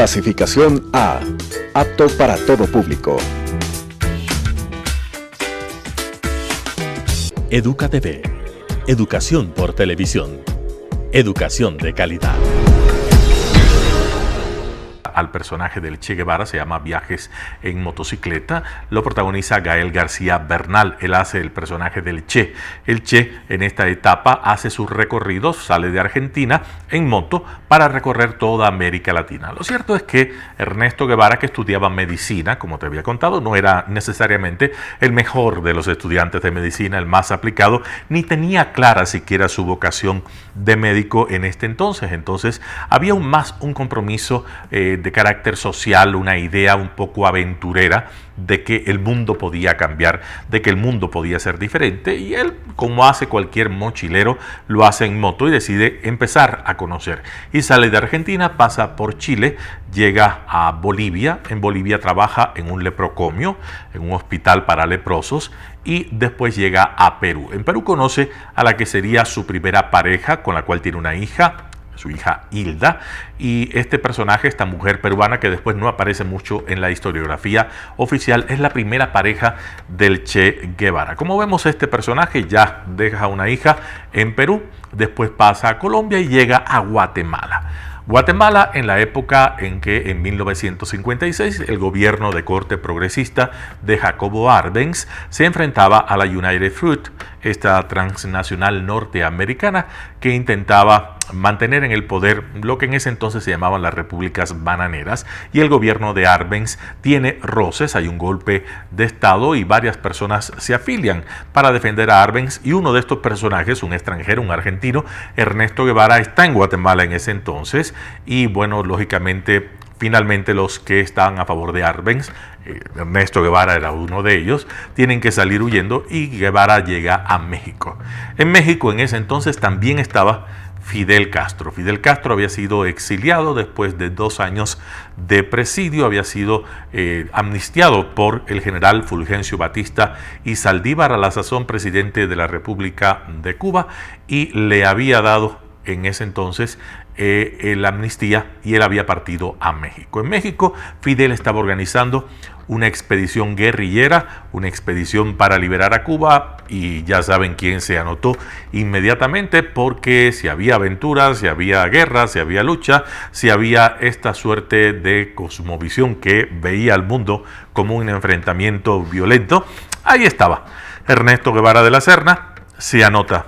Clasificación A. Apto para todo público. Educa TV. Educación por televisión. Educación de calidad. Al personaje del Che Guevara, se llama Viajes en motocicleta, lo protagoniza Gael García Bernal. Él hace el personaje del Che. El Che en esta etapa hace sus recorridos, sale de Argentina en moto para recorrer toda América Latina. Lo cierto es que Ernesto Guevara, que estudiaba medicina, como te había contado, no era necesariamente el mejor de los estudiantes de medicina, el más aplicado, ni tenía clara siquiera su vocación de médico en este entonces. Entonces había un compromiso de carácter social, una idea un poco aventurera de que el mundo podía cambiar, de que el mundo podía ser diferente, y él, como hace cualquier mochilero, lo hace en moto y decide empezar a conocer. Y sale de Argentina, pasa por Chile, llega a Bolivia. En Bolivia trabaja en un leprocomio, en un hospital para leprosos, y después llega a Perú. En Perú conoce a la que sería su primera pareja, con la cual tiene una hija, su hija Hilda, y este personaje, esta mujer peruana que después no aparece mucho en la historiografía oficial, es la primera pareja del Che Guevara. Como vemos, este personaje ya deja una hija en Perú, después pasa a Colombia y llega a Guatemala. Guatemala, en la época en que en 1956 el gobierno de corte progresista de Jacobo Arbenz se enfrentaba a la United Fruit, esta transnacional norteamericana que intentaba mantener en el poder lo que en ese entonces se llamaban las repúblicas bananeras, y el gobierno de Arbenz tiene roces, hay un golpe de estado y varias personas se afilian para defender a Arbenz, y uno de estos personajes, un extranjero, un argentino, Ernesto Guevara, está en Guatemala en ese entonces, y bueno, lógicamente, finalmente los que estaban a favor de Arbenz, Ernesto Guevara era uno de ellos, tienen que salir huyendo y Guevara llega a México. En México en ese entonces también estaba Fidel Castro. Fidel Castro había sido exiliado después de 2 años de presidio, había sido amnistiado por el general Fulgencio Batista y Saldívar, a la sazón presidente de la República de Cuba, y le había dado en ese entonces la amnistía, y él había partido a México. En México, Fidel estaba organizando una expedición guerrillera, una expedición para liberar a Cuba, y ya saben quién se anotó inmediatamente, porque si había aventuras, si había guerra, si había lucha, si había esta suerte de cosmovisión que veía al mundo como un enfrentamiento violento, ahí estaba Ernesto Guevara de la Serna, se anota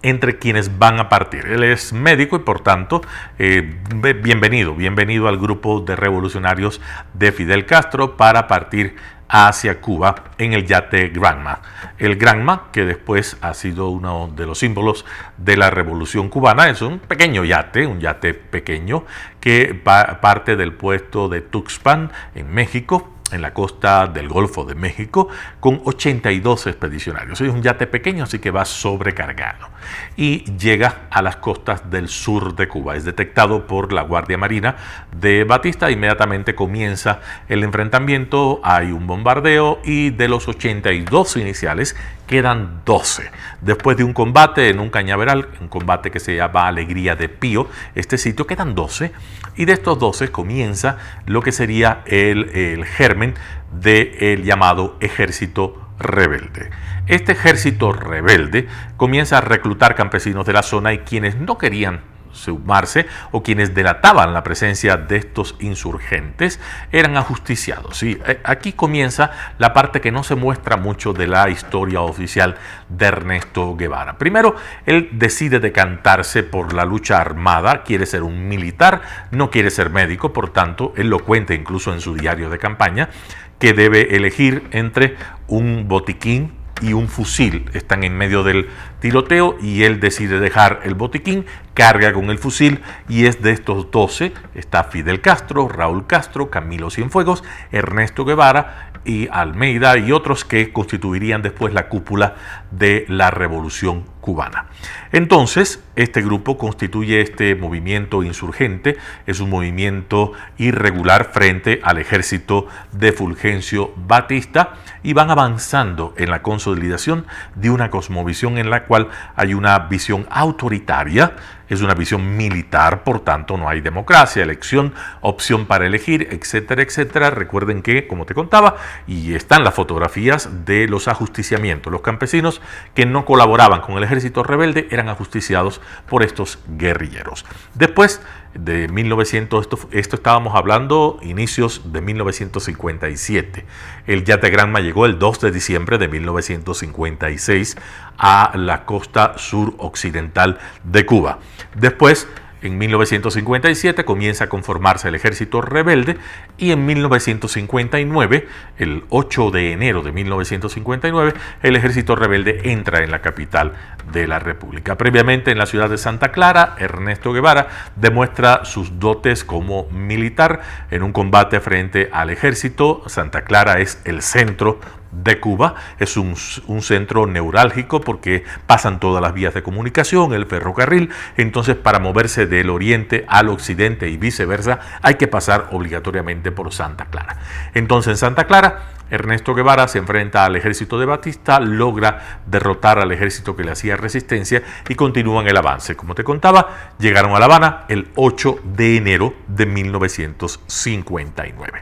entre quienes van a partir. Él es médico y por tanto bienvenido al grupo de revolucionarios de Fidel Castro para partir hacia Cuba en el yate Granma. El Granma, que después ha sido uno de los símbolos de la revolución cubana, es un pequeño yate, un yate pequeño que parte del puerto de Tuxpan en México, en la costa del Golfo de México, con 82 expedicionarios. Es un yate pequeño, así que va sobrecargado y llega a las costas del sur de Cuba. Es detectado por la Guardia Marina de Batista. Inmediatamente comienza el enfrentamiento, hay un bombardeo, y de los 82 iniciales quedan 12. Después de un combate en un cañaveral, un combate que se llama Alegría de Pío, este sitio, quedan 12, y de estos 12 comienza lo que sería el germen del llamado ejército rebelde. Este ejército rebelde comienza a reclutar campesinos de la zona, y quienes no querían sumarse o quienes delataban la presencia de estos insurgentes eran ajusticiados. ¿Sí? Aquí comienza la parte que no se muestra mucho de la historia oficial de Ernesto Guevara. Primero, él decide decantarse por la lucha armada, quiere ser un militar, no quiere ser médico, por tanto, él lo cuenta incluso en su diario de campaña, que debe elegir entre un botiquín y un fusil. Están en medio del tiroteo y él decide dejar el botiquín, carga con el fusil, y es de estos 12 está Fidel Castro, Raúl Castro, Camilo Cienfuegos, Ernesto Guevara y Almeida y otros que constituirían después la cúpula de la Revolución cubana. Entonces, este grupo constituye este movimiento insurgente, es un movimiento irregular frente al ejército de Fulgencio Batista y van avanzando en la consolidación de una cosmovisión en la cual hay una visión autoritaria, es una visión militar, por tanto no hay democracia, elección, opción para elegir, etcétera, etcétera. Recuerden que, como te contaba, y están las fotografías de los ajusticiamientos. Los campesinos que no colaboraban con el ejército rebelde eran ajusticiados por estos guerrilleros. Después de 1900, esto estábamos hablando inicios de 1957. El Yate Granma llegó el 2 de diciembre de 1956 a la costa suroccidental de Cuba. Después, en 1957 comienza a conformarse el ejército rebelde y en 1959, el 8 de enero de 1959, el ejército rebelde entra en la capital de la República. Previamente en la ciudad de Santa Clara, Ernesto Guevara demuestra sus dotes como militar en un combate frente al ejército. Santa Clara es el centro de Cuba, es un centro neurálgico porque pasan todas las vías de comunicación, el ferrocarril, entonces para moverse del oriente al occidente y viceversa hay que pasar obligatoriamente por Santa Clara. Entonces en Santa Clara Ernesto Guevara se enfrenta al ejército de Batista, logra derrotar al ejército que le hacía resistencia y continúan el avance. Como te contaba, llegaron a La Habana el 8 de enero de 1959.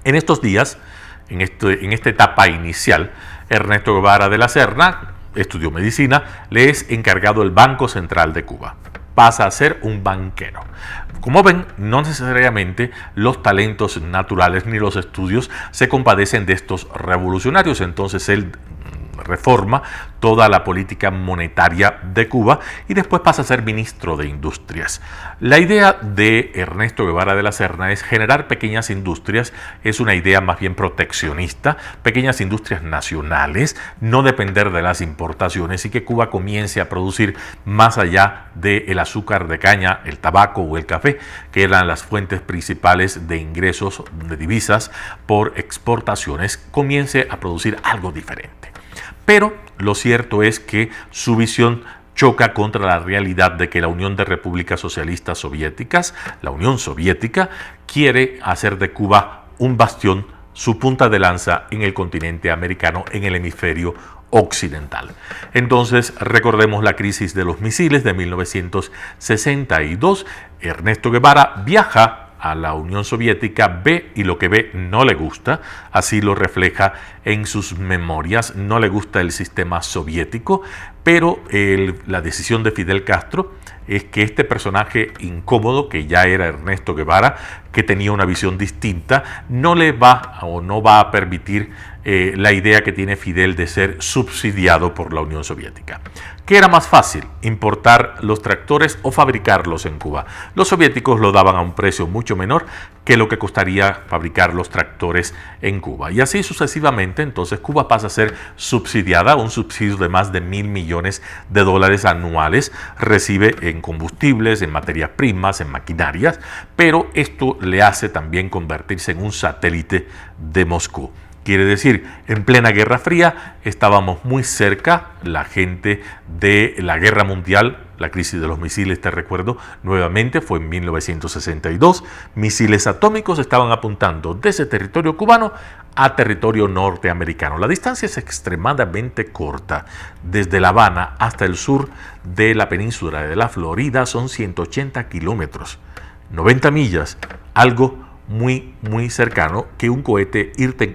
En estos días, en esta etapa inicial, Ernesto Guevara de la Serna estudió medicina, le es encargado el Banco Central de Cuba. Pasa a ser un banquero. Como ven, no necesariamente los talentos naturales ni los estudios se compadecen de estos revolucionarios. Entonces él reforma toda la política monetaria de Cuba y después pasa a ser ministro de Industrias. La idea de Ernesto Guevara de la Serna es generar pequeñas industrias, es una idea más bien proteccionista, pequeñas industrias nacionales, no depender de las importaciones y que Cuba comience a producir más allá del azúcar de caña, el tabaco o el café, que eran las fuentes principales de ingresos de divisas por exportaciones, comience a producir algo diferente. Pero lo cierto es que su visión choca contra la realidad de que la Unión de Repúblicas Socialistas Soviéticas, la Unión Soviética, quiere hacer de Cuba un bastión, su punta de lanza en el continente americano, en el hemisferio occidental. Entonces, recordemos la crisis de los misiles de 1962. Ernesto Guevara viaja a la Unión Soviética, ve y lo que ve no le gusta, así lo refleja en sus memorias, no le gusta el sistema soviético, pero la decisión de Fidel Castro es que este personaje incómodo, que ya era Ernesto Guevara, que tenía una visión distinta, no le va o no va a permitir la idea que tiene Fidel de ser subsidiado por la Unión Soviética. ¿Qué era más fácil? ¿Importar los tractores o fabricarlos en Cuba? Los soviéticos lo daban a un precio mucho menor que lo que costaría fabricar los tractores en Cuba. Y así sucesivamente, entonces Cuba pasa a ser subsidiada, un subsidio de más de $1.000 millones anuales, recibe en combustibles, en materias primas, en maquinarias, pero esto le hace también convertirse en un satélite de Moscú. Quiere decir, en plena Guerra Fría estábamos muy cerca, la gente de la Guerra Mundial, la crisis de los misiles, te recuerdo, nuevamente fue en 1962, misiles atómicos estaban apuntando desde territorio cubano a territorio norteamericano. La distancia es extremadamente corta, desde La Habana hasta el sur de la península de la Florida son 180 kilómetros, 90 millas, algo muy cercano que un cohete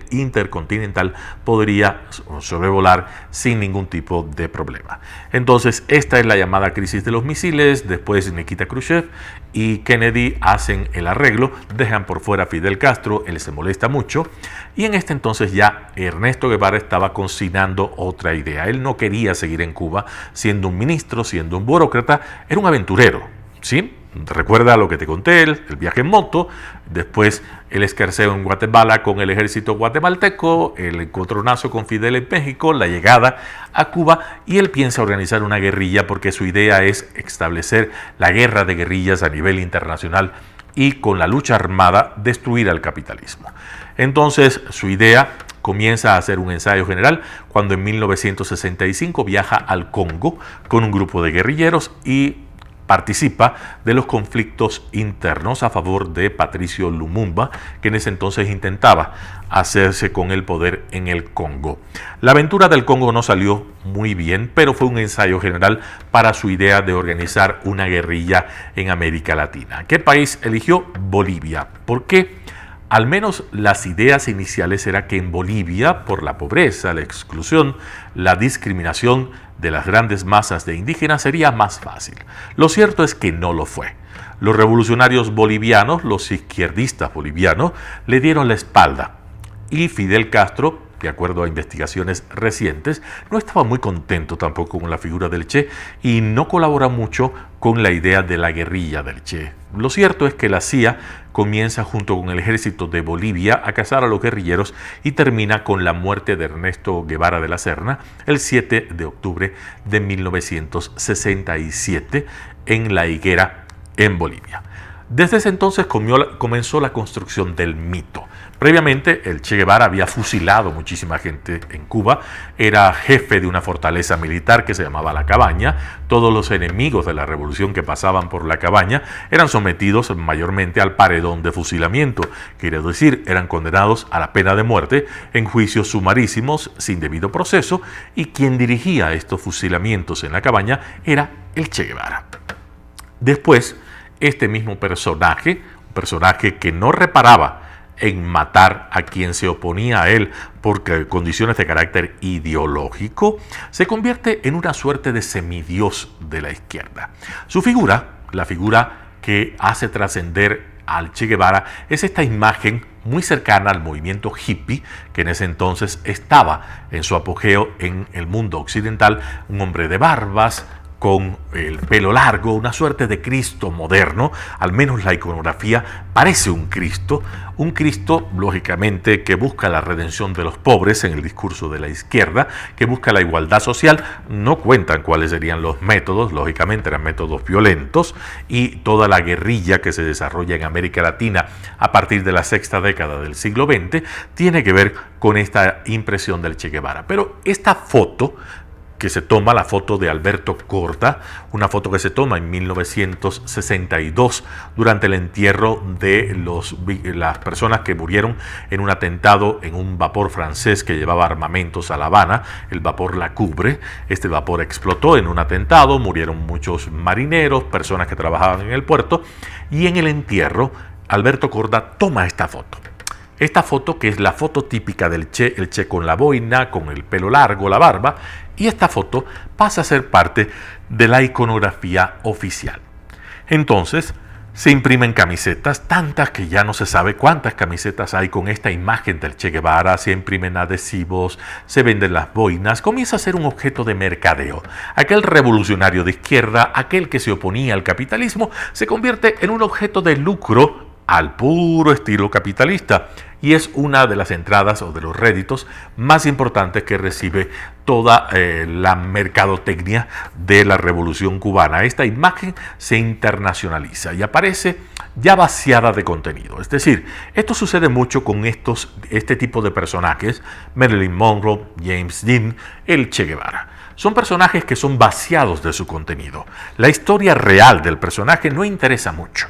intercontinental podría sobrevolar sin ningún tipo de problema. Entonces, esta es la llamada crisis de los misiles. Después Nikita Khrushchev y Kennedy hacen el arreglo, dejan por fuera a Fidel Castro, él se molesta mucho, y en este entonces ya Ernesto Guevara estaba cocinando otra idea. Él no quería seguir en Cuba siendo un ministro, siendo un burócrata, era un aventurero, ¿sí? Recuerda lo que te conté, el viaje en moto, después el escarceo en Guatemala con el ejército guatemalteco, el encontronazo con Fidel en México, la llegada a Cuba, y él piensa organizar una guerrilla porque su idea es establecer la guerra de guerrillas a nivel internacional y con la lucha armada destruir al capitalismo. Entonces su idea comienza a hacer un ensayo general cuando en 1965 viaja al Congo con un grupo de guerrilleros y participa de los conflictos internos a favor de Patricio Lumumba, que en ese entonces intentaba hacerse con el poder en el Congo. La aventura del Congo no salió muy bien, pero fue un ensayo general para su idea de organizar una guerrilla en América Latina. ¿Qué país eligió? Bolivia. ¿Por qué? Al menos las ideas iniciales era que en Bolivia, por la pobreza, la exclusión, la discriminación de las grandes masas de indígenas, sería más fácil. Lo cierto es que no lo fue. Los revolucionarios bolivianos, los izquierdistas bolivianos, le dieron la espalda y Fidel Castro, de acuerdo a investigaciones recientes, no estaba muy contento tampoco con la figura del Che y no colabora mucho con la idea de la guerrilla del Che. Lo cierto es que la CIA comienza junto con el ejército de Bolivia a cazar a los guerrilleros y termina con la muerte de Ernesto Guevara de la Serna el 7 de octubre de 1967 en La Higuera, en Bolivia. Desde ese entonces comenzó la construcción del mito. Previamente, el Che Guevara había fusilado muchísima gente en Cuba, era jefe de una fortaleza militar que se llamaba La Cabaña. Todos los enemigos de la revolución que pasaban por La Cabaña eran sometidos mayormente al paredón de fusilamiento, quiere decir, eran condenados a la pena de muerte en juicios sumarísimos sin debido proceso, y quien dirigía estos fusilamientos en La Cabaña era el Che Guevara. Después, este mismo personaje, un personaje que no reparaba en matar a quien se oponía a él por condiciones de carácter ideológico, se convierte en una suerte de semidios de la izquierda. Su figura, la figura que hace trascender al Che Guevara, es esta imagen muy cercana al movimiento hippie, que en ese entonces estaba en su apogeo en el mundo occidental, un hombre de barbas, con el pelo largo, una suerte de Cristo moderno. Al menos la iconografía parece un Cristo lógicamente que busca la redención de los pobres en el discurso de la izquierda, que busca la igualdad social. No cuentan cuáles serían los métodos, lógicamente eran métodos violentos, y toda la guerrilla que se desarrolla en América Latina a partir de la sexta década del siglo XX tiene que ver con esta impresión del Che Guevara. Pero esta foto que se toma, la foto de Alberto Korda, una foto que se toma en 1962 durante el entierro de las personas que murieron en un atentado en un vapor francés que llevaba armamentos a La Habana, el vapor La Coubre. Este vapor explotó en un atentado, murieron muchos marineros, personas que trabajaban en el puerto, y en el entierro Alberto Korda toma esta foto. Esta foto, que es la foto típica del Che, el Che con la boina, con el pelo largo, la barba, y esta foto pasa a ser parte de la iconografía oficial. Entonces, se imprimen camisetas, tantas que ya no se sabe cuántas camisetas hay con esta imagen del Che Guevara, se imprimen adhesivos, se venden las boinas, comienza a ser un objeto de mercadeo. Aquel revolucionario de izquierda, aquel que se oponía al capitalismo, se convierte en un objeto de lucro al puro estilo capitalista, y es una de las entradas o de los réditos más importantes que recibe toda la mercadotecnia de la Revolución Cubana. Esta imagen se internacionaliza y aparece ya vaciada de contenido. Es decir, esto sucede mucho con este tipo de personajes: Marilyn Monroe, James Dean, el Che Guevara. Son personajes que son vaciados de su contenido. La historia real del personaje no interesa mucho.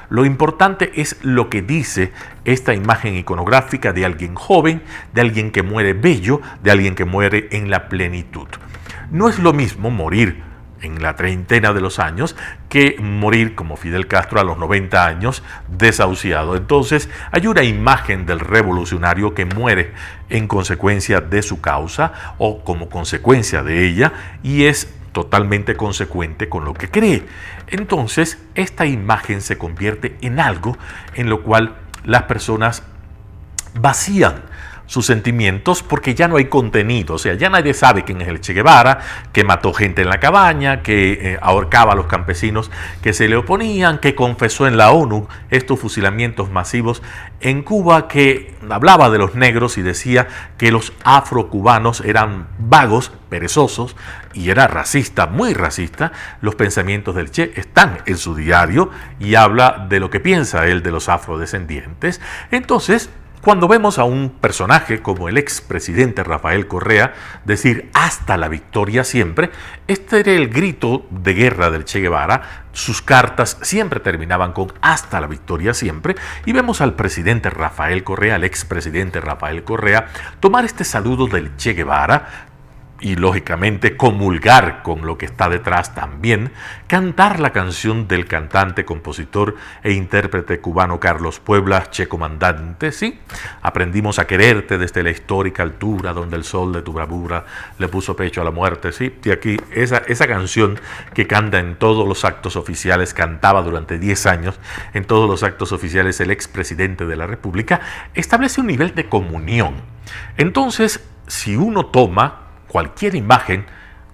Lo importante es lo que dice esta imagen iconográfica de alguien joven, de alguien que muere bello, de alguien que muere en la plenitud. No es lo mismo morir en la treintena de los años que morir como Fidel Castro a los 90 años desahuciado. Entonces hay una imagen del revolucionario que muere en consecuencia de su causa o como consecuencia de ella, y es totalmente consecuente con lo que cree. Entonces, esta imagen se convierte en algo en lo cual las personas vacían sus sentimientos porque ya no hay contenido. O sea, ya nadie sabe quién es el Che Guevara, que mató gente en la cabaña, que ahorcaba a los campesinos que se le oponían, que confesó en la ONU estos fusilamientos masivos en Cuba, que hablaba de los negros y decía que los afrocubanos eran vagos, perezosos, y era racista, muy racista. Los pensamientos del Che están en su diario y habla de lo que piensa él de los afrodescendientes. Entonces, Cuando vemos a un personaje como el expresidente Rafael Correa decir hasta la victoria siempre, este era el grito de guerra del Che Guevara. Sus cartas siempre terminaban con hasta la victoria siempre, y vemos al presidente Rafael Correa, al expresidente Rafael Correa, tomar este saludo del Che Guevara y lógicamente comulgar con lo que está detrás también, cantar la canción del cantante, compositor e intérprete cubano Carlos Puebla, Che Comandante, ¿sí? Aprendimos a quererte desde la histórica altura donde el sol de tu bravura le puso pecho a la muerte, ¿sí? Y aquí esa canción que canta en todos los actos oficiales, cantaba durante 10 años en todos los actos oficiales el expresidente de la República, establece un nivel de comunión. Entonces, si uno toma cualquier imagen,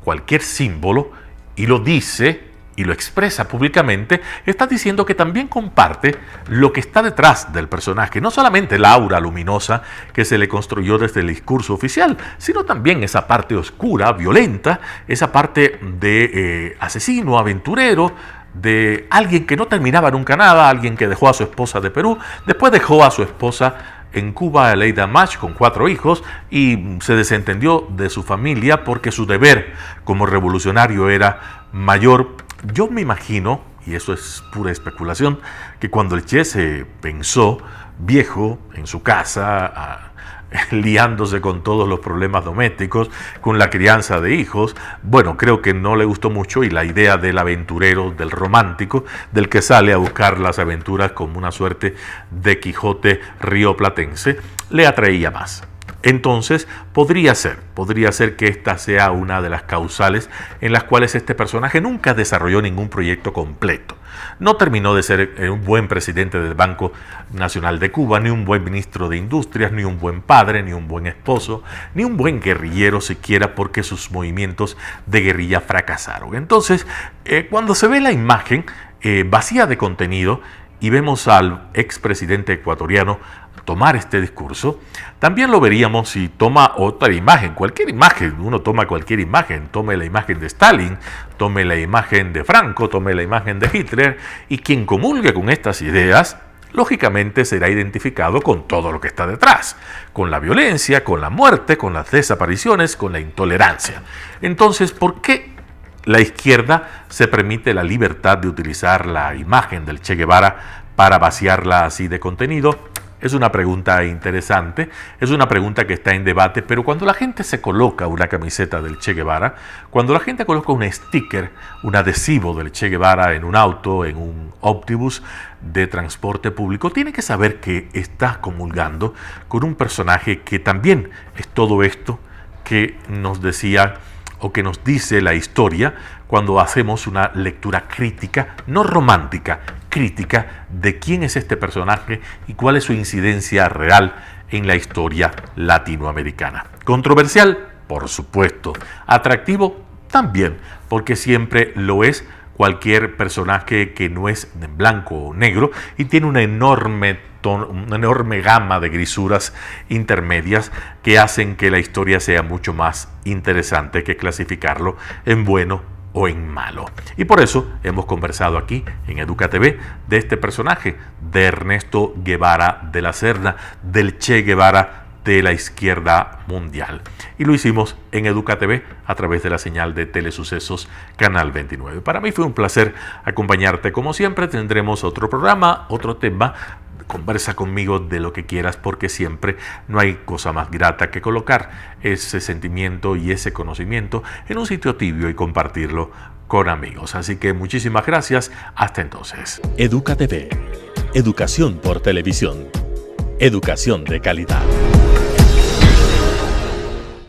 cualquier símbolo, y lo dice y lo expresa públicamente, está diciendo que también comparte lo que está detrás del personaje, no solamente la aura luminosa que se le construyó desde el discurso oficial, sino también esa parte oscura, violenta, esa parte de asesino, aventurero, de alguien que no terminaba nunca nada, alguien que dejó a su esposa de Perú, después dejó a su esposa en Cuba, Aleida Mach, con 4 hijos, y se desentendió de su familia porque su deber como revolucionario era mayor. Yo me imagino, y eso es pura especulación, que cuando el Che se pensó viejo en su casa, liándose con todos los problemas domésticos, con la crianza de hijos, bueno, creo que no le gustó mucho, y la idea del aventurero, del romántico, del que sale a buscar las aventuras como una suerte de Quijote rioplatense, le atraía más. Entonces, podría ser que esta sea una de las causales en las cuales este personaje nunca desarrolló ningún proyecto completo. No terminó de ser un buen presidente del Banco Nacional de Cuba, ni un buen ministro de Industrias, ni un buen padre, ni un buen esposo, ni un buen guerrillero siquiera, porque sus movimientos de guerrilla fracasaron. Entonces, cuando se ve la imagen vacía de contenido y vemos al expresidente ecuatoriano tomar este discurso, también lo veríamos si toma otra imagen, cualquier imagen. Uno toma cualquier imagen, tome la imagen de Stalin, tome la imagen de Franco, tome la imagen de Hitler, y quien comulgue con estas ideas, lógicamente será identificado con todo lo que está detrás, con la violencia, con la muerte, con las desapariciones, con la intolerancia. Entonces, ¿por qué la izquierda se permite la libertad de utilizar la imagen del Che Guevara para vaciarla así de contenido? Es una pregunta interesante, es una pregunta que está en debate, pero cuando la gente se coloca una camiseta del Che Guevara, cuando la gente coloca un sticker, un adhesivo del Che Guevara en un auto, en un ómnibus de transporte público, tiene que saber que está comulgando con un personaje que también es todo esto que nos decía o que nos dice la historia cuando hacemos una lectura crítica, no romántica, crítica de quién es este personaje y cuál es su incidencia real en la historia latinoamericana. Controversial, por supuesto. Atractivo, también, porque siempre lo es cualquier personaje que no es de blanco o negro y tiene una enorme gama de grisuras intermedias que hacen que la historia sea mucho más interesante que clasificarlo en bueno o en malo. Y por eso hemos conversado aquí en Educa TV de este personaje, de Ernesto Guevara de la Serna, del Che Guevara de la izquierda mundial. Y lo hicimos en Educa TV a través de la señal de Telesucesos Canal 29. Para mí fue un placer acompañarte. Como siempre, tendremos otro programa, otro tema. Conversa conmigo de lo que quieras, porque siempre no hay cosa más grata que colocar ese sentimiento y ese conocimiento en un sitio tibio y compartirlo con amigos. Así que muchísimas gracias. Hasta entonces. Educa TV. Educación por televisión. Educación de calidad.